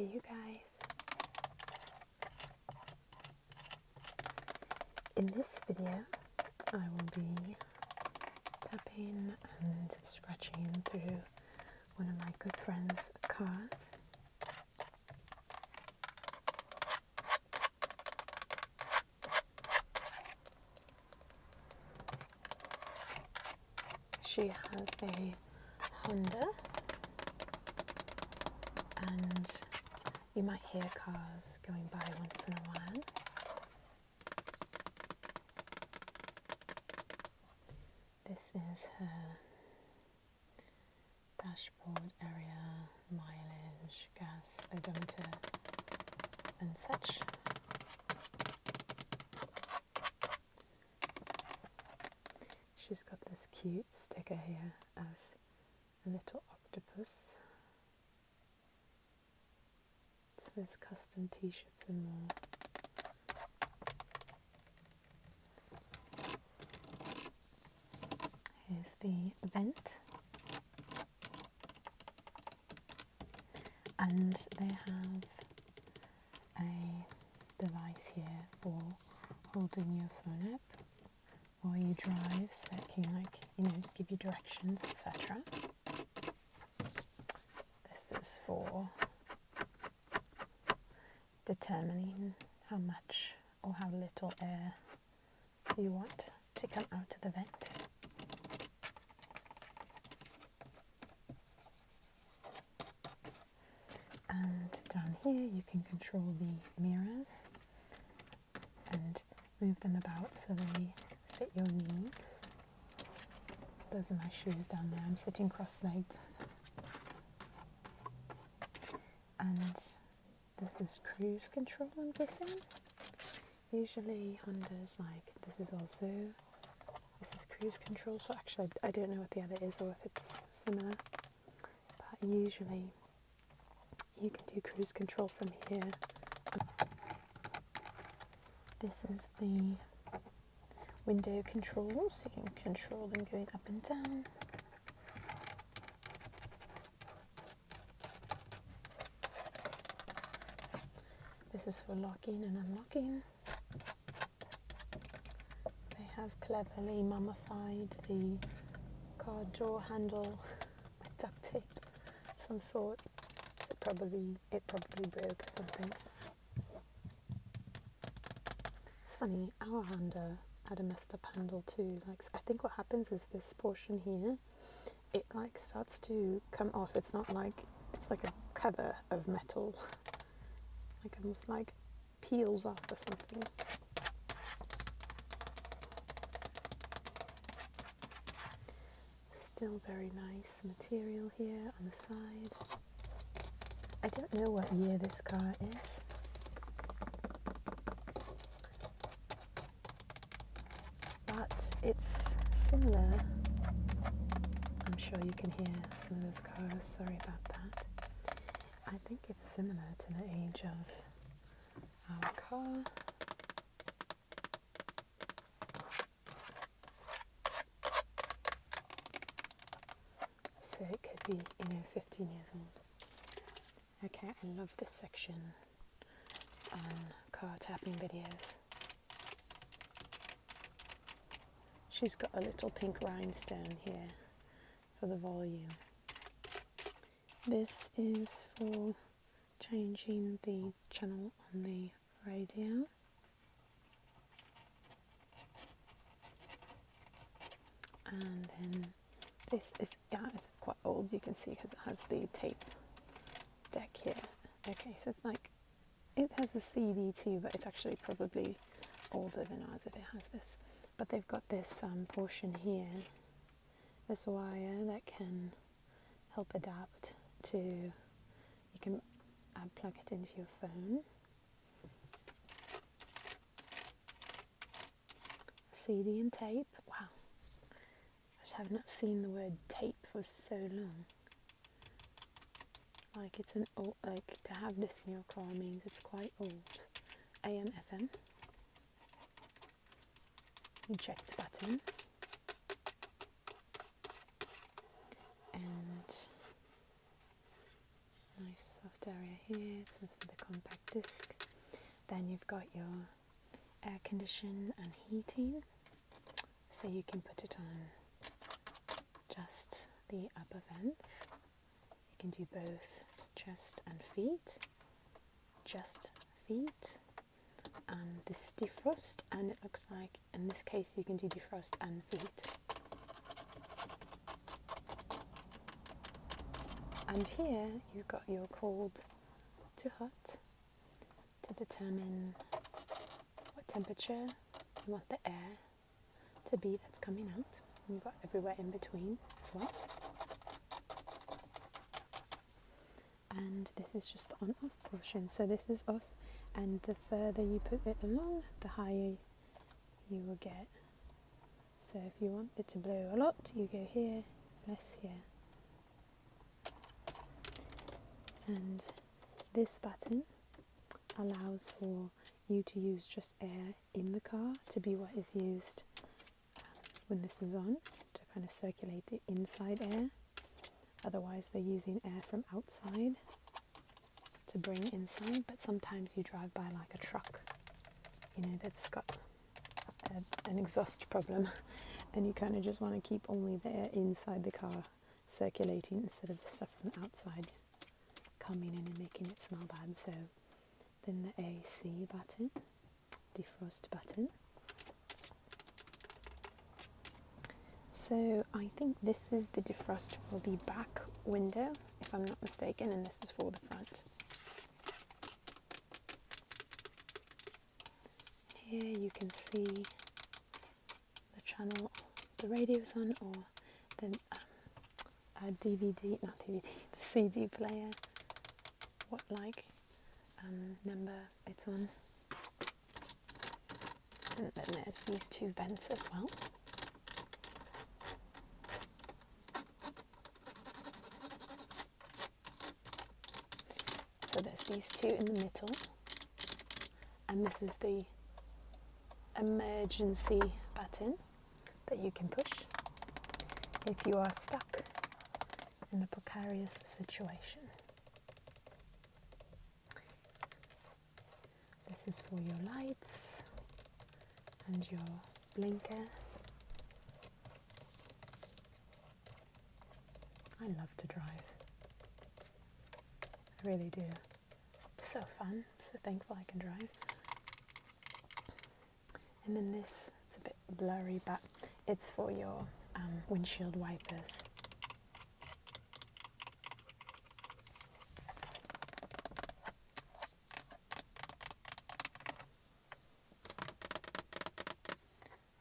Hey you guys, in this video I will be tapping and scratching through one of my good friend's cars. She has a Honda, and you might hear cars going by once in a while. This is her dashboard area, mileage, gas, odometer, and such. She's got this cute sticker here of a little octopus. It says custom t-shirts and more. Here's the vent, and they have a device here for holding your phone up while you drive, so it can give you directions, etc. This is for determining how much or how little air you want to come out of the vent. And down here you can control the mirrors and move them about so they fit your needs. Those are my shoes down there. I'm sitting cross-legged. And this is cruise control, I'm guessing. Usually Honda's this is cruise control, so actually I don't know what the other is or if it's similar. But usually you can do cruise control from here. This is the window controls, so you can control them going up and down. This is for locking and unlocking. They have cleverly mummified the car door handle with duct tape of some sort. So it probably broke or something. It's funny, our Honda had a messed up handle too. I think what happens is this portion here, it starts to come off. It's not it's like a cover of metal. Almost peels off or something. Still very nice material here on the side. I don't know what year this car is. But it's similar. I'm sure you can hear some of those cars, sorry about that. I think it's similar to the age of our car. So it could be, 15 years old. Okay, I love this section on car tapping videos. She's got a little pink rhinestone here for the volume. This is for changing the channel on the radio. And then this is, it's quite old, you can see, because it has the tape deck here. Okay, so it has a CD too, but it's actually probably older than ours if it has this. But they've got this portion here, this wire that can help adapt to, you can plug it into your phone. CD and tape, wow. I have not seen the word tape for so long. It's an old, to have this in your car means it's quite old. AM, FM. Eject button. And nice soft area here, it says for the compact disc. Then you've got your air condition and heating, so you can put it on just the upper vents. You can do both chest and feet, just feet, and this is defrost, and it looks like in this case you can do defrost and feet. And here you've got your cold to hot to determine what temperature you want the air to be that's coming out. And you've got everywhere in between as well. And this is just the on-off portion. So this is off, and the further you put it along, the higher you will get. So if you want it to blow a lot, you go here, less here. And this button allows for you to use just air in the car to be what is used when this is on, to kind of circulate the inside air. Otherwise they're using air from outside to bring inside, but sometimes you drive by like a truck, you know, that's got an exhaust problem, and you kind of just want to keep only the air inside the car circulating instead of the stuff from outside coming in and making it smell bad. So then the AC button, defrost button. So I think this is the defrost for the back window, if I'm not mistaken, and this is for the front. Here you can see the channel the radio's on, or the DVD, not DVD, the CD player, what number it's on. And then there's these two vents as well. So there's these two in the middle, and this is the emergency button that you can push if you are stuck in a precarious situation. This is for your lights and your blinker. I love to drive. I really do. It's so fun. So thankful I can drive. And then this, it's a bit blurry, but it's for your windshield wipers.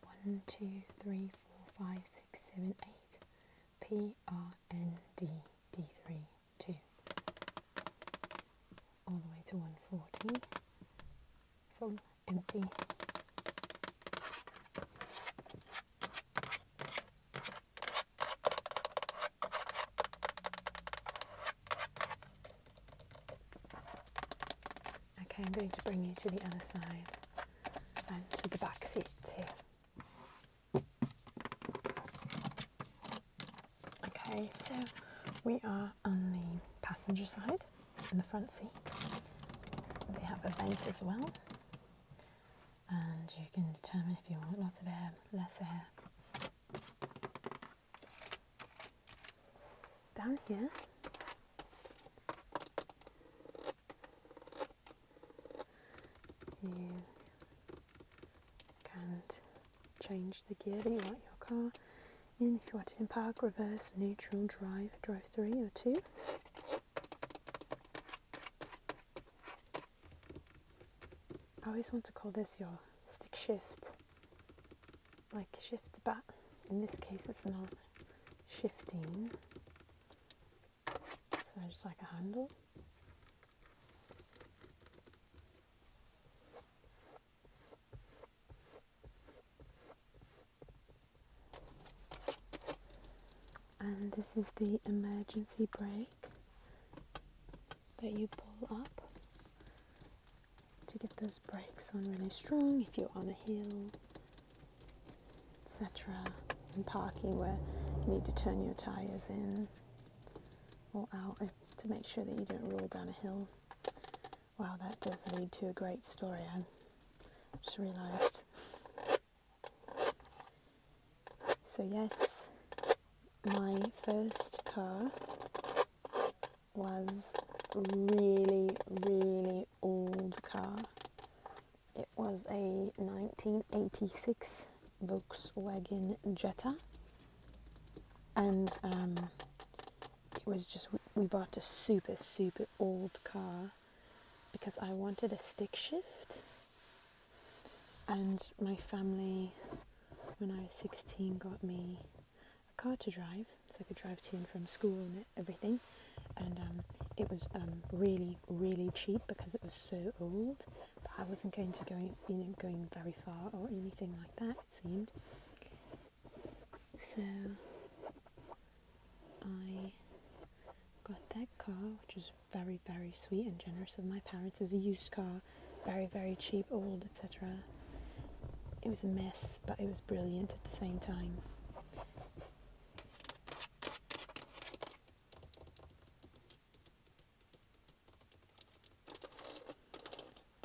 One, two, three, 4, 5, 6, 7, 8. PRND D3 2. All the way to 140. Full empty. Okay, I'm going to bring you to the other side and to the back seat too. Okay, so we are on the passenger side in the front seat. They have a vent as well, and you can determine if you want lots of air, less air. Down here, you can change the gear that you want your car in, if you want it in park, reverse, neutral, drive 3 or 2. I always want to call this your stick shift, like shift, but in this case it's not shifting, so just like a handle. And this is the emergency brake that you pull up to get those brakes on really strong if you're on a hill, etc. In parking where you need to turn your tyres in or out to make sure that you don't roll down a hill. Wow, that does lead to a great story. I just realised. So yes, my first car was really, really old car. It was a 1986 Volkswagen Jetta, and it was just, we bought a super, super old car because I wanted a stick shift, and my family, when I was 16, got me a car to drive, so I could drive to and from school and everything, and it was really, really cheap because it was so old, but I wasn't going to going very far or anything like that, it seemed. So I got that car, which was very, very sweet and generous of my parents. It was a used car, very, very cheap, old, etc. It was a mess, but it was brilliant at the same time.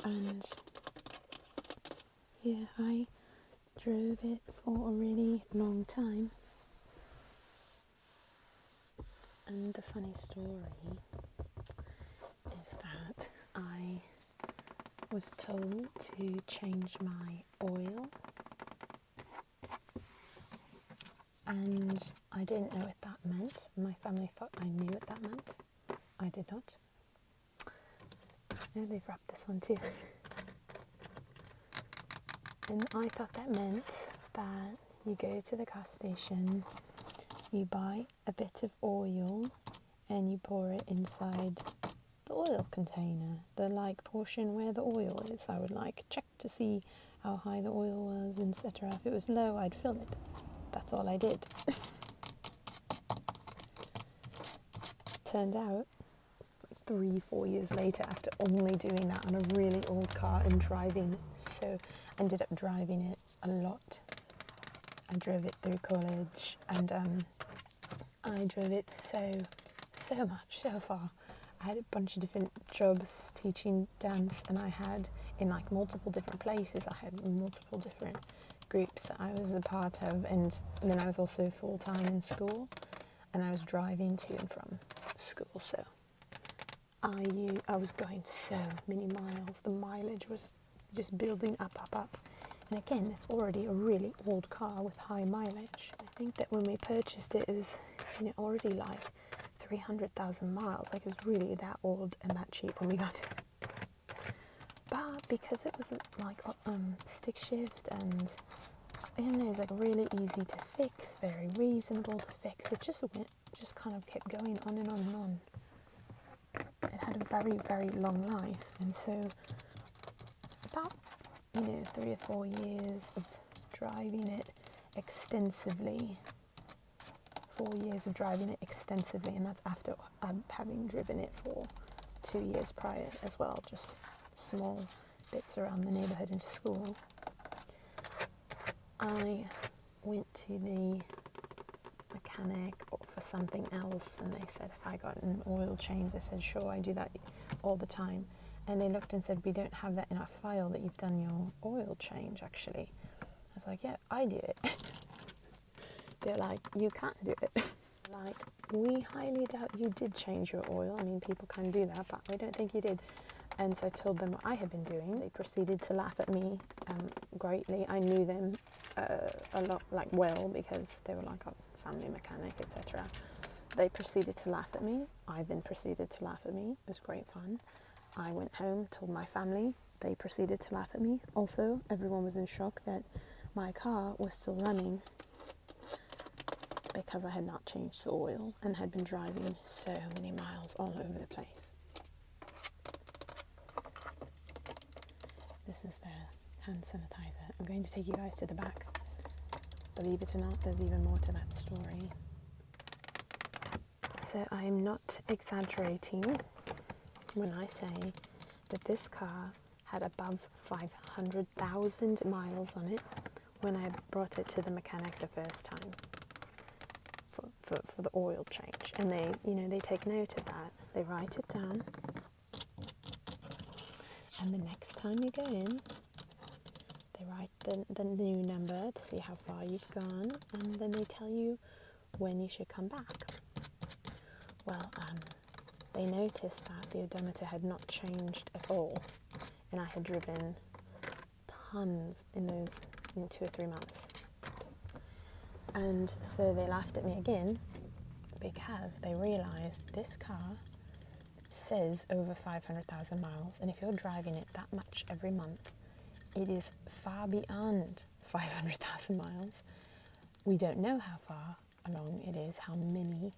And yeah, I drove it for a really long time. And the funny story is that I was told to change my oil, and I didn't know what that meant. My family thought I knew what that meant. I did not. No, they've wrapped this one too. And I thought that meant that you go to the gas station, you buy a bit of oil, and you pour it inside the oil container, the portion where the oil is. I would check to see how high the oil was, etc. If it was low, I'd fill it. That's all I did. Turned out, 3-4 years later, after only doing that on a really old car and ended up driving it a lot. I drove it through college, and I drove it so much, so far. I had a bunch of different jobs teaching dance, and I had in multiple different places. I had multiple different groups that I was a part of, and then I was also full-time in school, and I was driving to and from school, so I was going so many miles. The mileage was just building up. And again, it's already a really old car with high mileage. I think that when we purchased it, it was already 300,000 miles. It was really that old and that cheap when we got it. But because it was stick shift, and it was really easy to fix, very reasonable to fix, it just kind of kept going on and on and on. It had a very, very long life, and so about 3 or 4 years of driving it extensively. 4 years of driving it extensively, and that's after having driven it for 2 years prior as well, just small bits around the neighbourhood into school. I went to the mechanic for something else, and they said if I got an oil change. I said sure, I do that all the time. And they looked and said, we don't have that in our file that you've done your oil change actually. I was like, yeah, I do it. They're like, you can't do it. We highly doubt you did change your oil. I mean, people can do that, but I don't think you did. And so I told them what I had been doing. They proceeded to laugh at me greatly. I knew them a lot, well, because they were a family mechanic, etc. They proceeded to laugh at me. I then proceeded to laugh at me. It was great fun. I went home, told my family. They proceeded to laugh at me. Also, everyone was in shock that my car was still running because I had not changed the oil and had been driving so many miles all over the place. This is the hand sanitizer. I'm going to take you guys to the back. Believe it or not, there's even more to that story. So I'm not exaggerating when I say that this car had above 500,000 miles on it when I brought it to the mechanic the first time for the oil change. And they take note of that. They write it down. And the next time you go in, they write the new number to see how far you've gone, and then they tell you when you should come back. Well, they noticed that the odometer had not changed at all, and I had driven tons in 2 or 3 months. And so they laughed at me again because they realised this car says over 500,000 miles, and if you're driving it that much every month, it is far beyond 500,000 miles. We don't know how far along it is, how many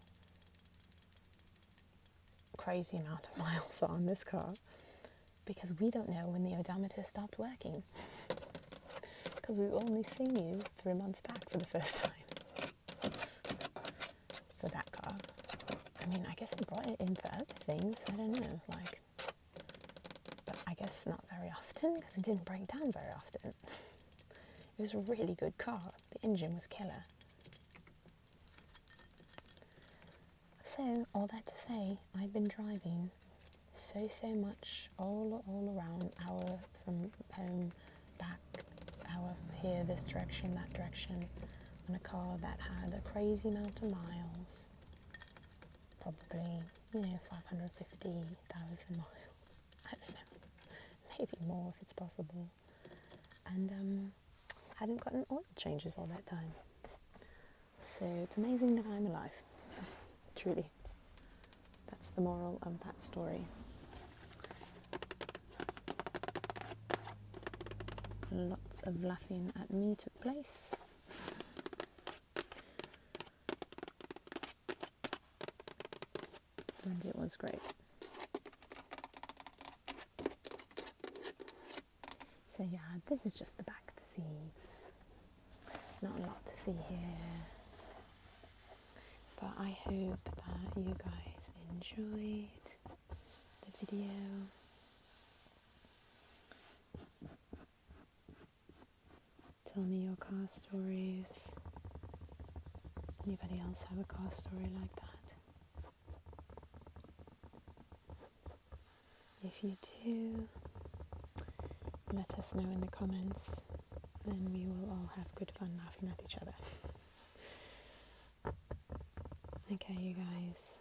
crazy amount of miles are on this car, because we don't know when the odometer stopped working, because we've only seen you 3 months back for the first time. For that car. I mean, I guess I brought it in for other things, I don't know, like, but I guess not very often, because it didn't break down very often. It was a really good car. The engine was killer. So, all that to say, I've been driving so much all around, hour from home, back, hour here, this direction, that direction, on a car that had a crazy amount of miles. Probably, 550,000 miles. I don't know. Maybe more if it's possible. And hadn't gotten oil changes all that time. So it's amazing that I'm alive. Truly. That's the moral of that story. Lots of laughing at me took place. And it was great. So yeah, this is just the back of the seats. Not a lot to see here. But I hope that you guys enjoyed the video. Tell me your car stories. Anybody else have a car story like that? If you do, let us know in the comments, and we will all have good fun laughing at each other. Okay, you guys,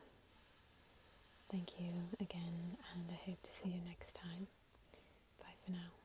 thank you again, and I hope to see you next time. Bye for now.